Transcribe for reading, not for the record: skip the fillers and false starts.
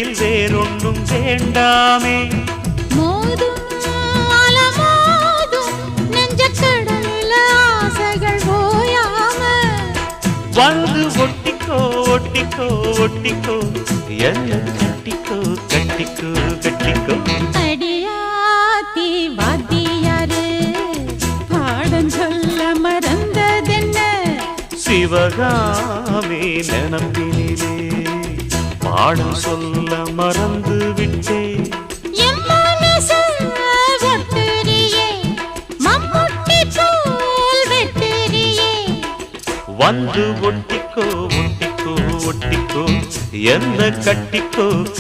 வெற்றியில் வேறொன்னும் வேண்டாமே. மோதும் அலமோதும் நெஞ்சக்கடலில் ஆசைகள் ஓயாம வந்து ஒட்டிக்கோ ஒட்டிக்கோ ஒட்டிக்கோ என்ன கட்டிக்கோ கட்டிக்கோ கட்டிக்கோ. அடியாத்தி வாத்தியாரு பாடம் சொல்ல மறந்ததென்ன சிவகாமி நினப்பினிலே பாடம் சொல்ல மறந்து விட்டே. என் மனசு ஒட்டுறியே மம்முட்டி போல் வெட்டுறியே வந்து ஒட்டிக்கோ ஒட்டிக்கோ ஒட்டிக்கோ என்ன கட்டிக்கோ